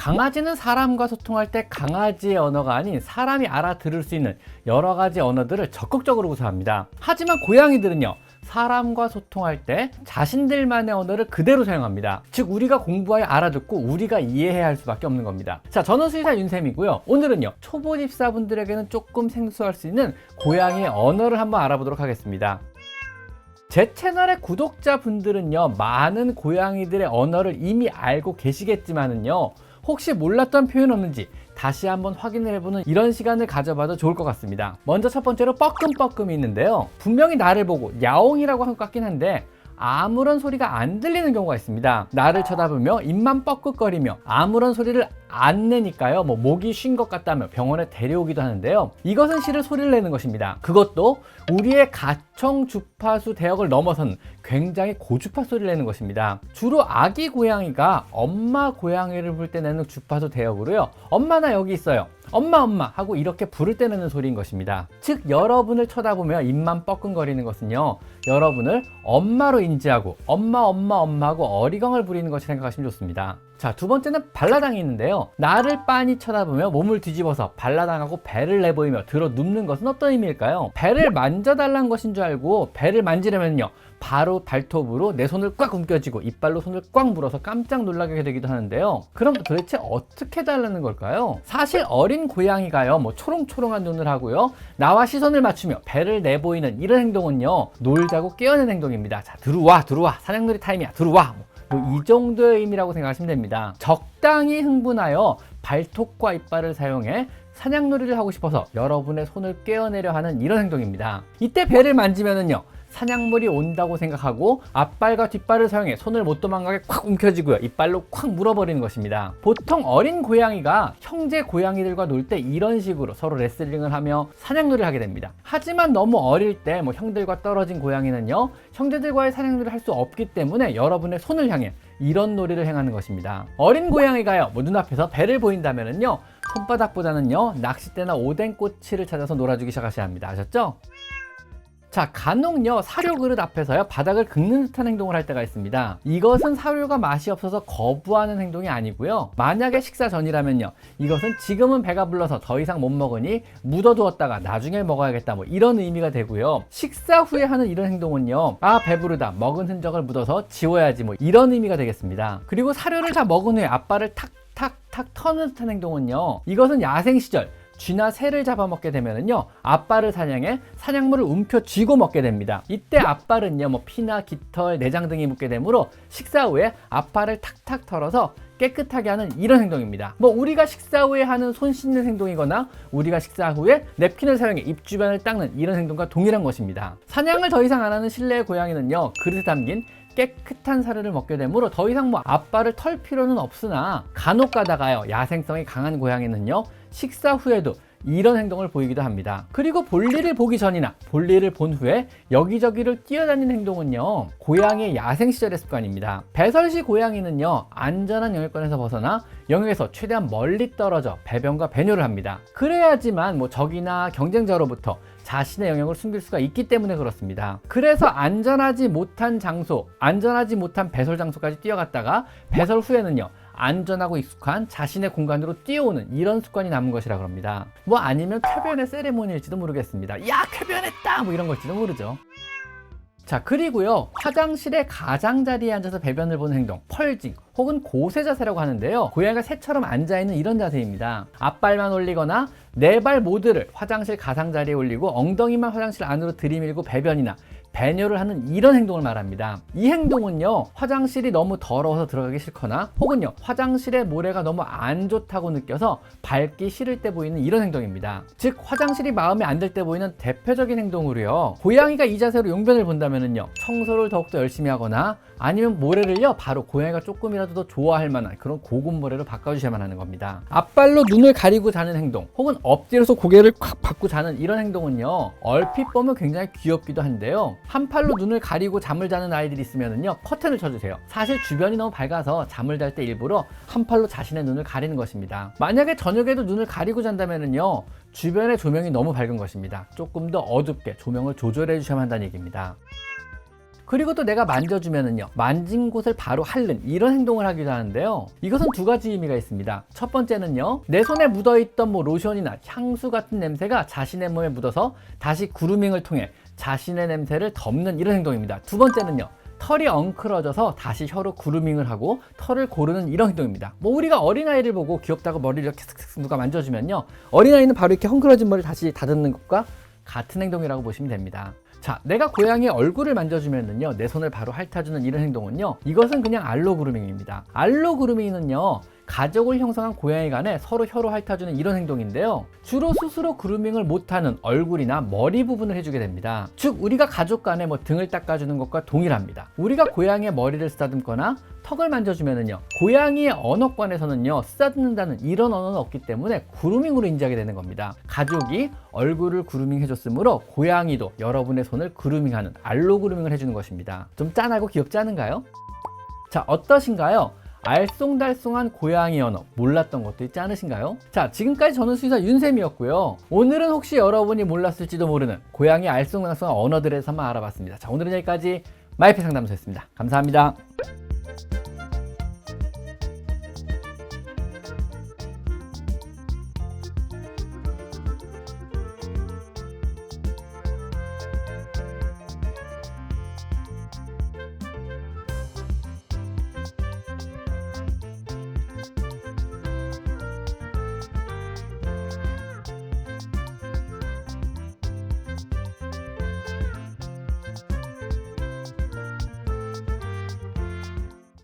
강아지는 사람과 소통할 때 강아지의 언어가 아닌 사람이 알아들을 수 있는 여러 가지 언어들을 적극적으로 구사합니다. 하지만 고양이들은요, 사람과 소통할 때 자신들만의 언어를 그대로 사용합니다. 즉 우리가 공부하여 알아듣고 우리가 이해해야 할 수밖에 없는 겁니다. 자, 저는 수의사 윤쌤이고요. 오늘은요, 초보 집사분들에게는 조금 생소할 수 있는 고양이의 언어를 한번 알아보도록 하겠습니다. 제 채널의 구독자분들은요, 많은 고양이들의 언어를 이미 알고 계시겠지만은요, 혹시 몰랐던 표현 없는지 다시 한번 확인을 해보는 이런 시간을 가져봐도 좋을 것 같습니다. 먼저 첫 번째로 뻐끔뻐끔이 있는데요, 분명히 나를 보고 야옹이라고 한 것 같긴 한데 아무런 소리가 안 들리는 경우가 있습니다. 나를 쳐다보며 입만 뻐끗거리며 아무런 소리를 안 내니까요, 목이 쉰 것 같다며 병원에 데려오기도 하는데요, 이것은 실은 소리를 내는 것입니다. 그것도 우리의 가청 주파수 대역을 넘어선 굉장히 고주파 소리를 내는 것입니다. 주로 아기 고양이가 엄마 고양이를 부를 때 내는 주파수 대역으로요, 엄마 나 여기 있어요, 엄마 엄마 하고 이렇게 부를 때 내는 소리인 것입니다. 즉 여러분을 쳐다보며 입만 뻐끔거리는 것은요, 여러분을 엄마로 인지하고 엄마 엄마 엄마 하고 어리광을 부리는 것이 생각하시면 좋습니다. 자, 두 번째는 발라당이 있는데요, 나를 빤히 쳐다보며 몸을 뒤집어서 발라당하고 배를 내보이며 들어 눕는 것은 어떤 의미일까요? 배를 만져달라는 것인 줄 알고 배를 만지려면요, 바로 발톱으로 내 손을 꽉 움켜쥐고 이빨로 손을 꽉 물어서 깜짝 놀라게 되기도 하는데요, 그럼 도대체 어떻게 달라는 걸까요? 사실 어린 고양이가요, 초롱초롱한 눈을 하고요, 나와 시선을 맞추며 배를 내보이는 이런 행동은요, 놀자고 깨어낸 행동입니다. 자, 들어와 사냥놀이 타임이야, 들어와, 이 정도의 의미라고 생각하시면 됩니다. 적당히 흥분하여 발톱과 이빨을 사용해 사냥놀이를 하고 싶어서 여러분의 손을 깨어내려 하는 이런 행동입니다. 이때 배를 만지면은요, 사냥물이 온다고 생각하고 앞발과 뒷발을 사용해 손을 못 도망가게 콱 움켜쥐고요, 이빨로 콱 물어버리는 것입니다. 보통 어린 고양이가 형제 고양이들과 놀 때 이런 식으로 서로 레슬링을 하며 사냥놀이를 하게 됩니다. 하지만 너무 어릴 때 형들과 떨어진 고양이는요, 형제들과의 사냥놀이를 할 수 없기 때문에 여러분의 손을 향해 이런 놀이를 행하는 것입니다. 어린 고양이가요, 눈앞에서 배를 보인다면은요, 손바닥보다는요, 낚싯대나 오뎅꼬치를 찾아서 놀아주기 시작하셔야 합니다. 아셨죠? 자, 간혹요, 사료 그릇 앞에서요, 바닥을 긁는 듯한 행동을 할 때가 있습니다. 이것은 사료가 맛이 없어서 거부하는 행동이 아니고요, 만약에 식사 전이라면요, 이것은 지금은 배가 불러서 더 이상 못 먹으니 묻어두었다가 나중에 먹어야겠다, 이런 의미가 되고요, 식사 후에 하는 이런 행동은요, 아 배부르다, 먹은 흔적을 묻어서 지워야지, 이런 의미가 되겠습니다. 그리고 사료를 다 먹은 후에 앞발을 탁탁탁 터는 듯한 행동은요, 이것은 야생 시절 쥐나 새를 잡아먹게 되면은요, 앞발을 사냥해 사냥물을 움켜쥐고 먹게 됩니다. 이때 앞발은요, 피나 깃털, 내장 등이 묻게 되므로 식사 후에 앞발을 탁탁 털어서 깨끗하게 하는 이런 행동입니다. 우리가 식사 후에 하는 손 씻는 행동이거나 우리가 식사 후에 냅킨을 사용해 입 주변을 닦는 이런 행동과 동일한 것입니다. 사냥을 더 이상 안 하는 실내의 고양이는요, 그릇에 담긴 깨끗한 사료를 먹게 되므로 더 이상 앞발을 털 필요는 없으나, 간혹 가다가요, 야생성이 강한 고양이는요, 식사 후에도 이런 행동을 보이기도 합니다. 그리고 볼일을 보기 전이나 볼일을 본 후에 여기저기를 뛰어다니는 행동은요, 고양이의 야생 시절의 습관입니다. 배설시 고양이는요, 안전한 영역권에서 벗어나 영역에서 최대한 멀리 떨어져 배변과 배뇨를 합니다. 그래야지만 적이나 경쟁자로부터 자신의 영역을 숨길 수가 있기 때문에 그렇습니다. 그래서 안전하지 못한 장소, 안전하지 못한 배설 장소까지 뛰어갔다가 배설 후에는요, 안전하고 익숙한 자신의 공간으로 뛰어오는 이런 습관이 남은 것이라고 합니다. 아니면 쾌변의 세레모니일지도 모르겠습니다. 야, 쾌변했다! 이런 걸지도 모르죠. 자, 그리고요, 화장실의 가장자리에 앉아서 배변을 보는 행동, 펄징 혹은 고세 자세라고 하는데요, 고양이가 새처럼 앉아있는 이런 자세입니다. 앞발만 올리거나 네 발 모두를 화장실 가장자리에 올리고 엉덩이만 화장실 안으로 들이밀고 배변이나 배뇨를 하는 이런 행동을 말합니다. 이 행동은요, 화장실이 너무 더러워서 들어가기 싫거나 혹은요, 화장실의 모래가 너무 안 좋다고 느껴서 밟기 싫을 때 보이는 이런 행동입니다. 즉 화장실이 마음에 안 들 때 보이는 대표적인 행동으로요, 고양이가 이 자세로 용변을 본다면은요, 청소를 더욱더 열심히 하거나 아니면 모래를요, 바로 고양이가 조금이라도 더 좋아할 만한 그런 고급 모래로 바꿔주셔야만 하는 겁니다. 앞발로 눈을 가리고 자는 행동 혹은 엎드려서 고개를 콱 받고 자는 이런 행동은요, 얼핏 보면 굉장히 귀엽기도 한데요, 한 팔로 눈을 가리고 잠을 자는 아이들이 있으면은요, 커튼을 쳐주세요. 사실 주변이 너무 밝아서 잠을 잘 때 일부러 한 팔로 자신의 눈을 가리는 것입니다. 만약에 저녁에도 눈을 가리고 잔다면은요, 주변의 조명이 너무 밝은 것입니다. 조금 더 어둡게 조명을 조절해 주셔야만 한다는 얘기입니다. 그리고 또 내가 만져주면은요, 만진 곳을 바로 핥는 이런 행동을 하기도 하는데요. 이것은 두 가지 의미가 있습니다. 첫 번째는요, 내 손에 묻어있던 로션이나 향수 같은 냄새가 자신의 몸에 묻어서 다시 그루밍을 통해 자신의 냄새를 덮는 이런 행동입니다. 두 번째는요, 털이 엉클어져서 다시 혀로 그루밍을 하고 털을 고르는 이런 행동입니다. 우리가 어린아이를 보고 귀엽다고 머리를 이렇게 슥슥 누가 만져주면요, 어린아이는 바로 이렇게 헝클어진 머리를 다시 다듬는 것과 같은 행동이라고 보시면 됩니다. 자, 내가 고양이의 얼굴을 만져주면은요, 내 손을 바로 핥아주는 이런 행동은요, 이것은 그냥 알로 그루밍입니다. 알로 그루밍은요, 가족을 형성한 고양이 간에 서로 혀로 핥아주는 이런 행동인데요, 주로 스스로 그루밍을 못하는 얼굴이나 머리 부분을 해주게 됩니다. 즉, 우리가 가족 간에 등을 닦아주는 것과 동일합니다. 우리가 고양이의 머리를 쓰다듬거나 턱을 만져주면은요, 고양이의 언어권에서는요, 쓰다듬는다는 이런 언어는 없기 때문에 그루밍으로 인지하게 되는 겁니다. 가족이 얼굴을 그루밍 해줬으므로 고양이도 여러분의 손을 그루밍하는 알로 그루밍을 해주는 것입니다. 좀 짠하고 귀엽지 않은가요? 자, 어떠신가요? 알쏭달쏭한 고양이 언어 몰랐던 것도 있지 않으신가요? 자, 지금까지 저는 수의사 윤쌤이었고요. 오늘은 혹시 여러분이 몰랐을지도 모르는 고양이 알쏭달쏭한 언어들에 대해서 한번 알아봤습니다. 자, 오늘은 여기까지 마이펫 상담소였습니다. 감사합니다.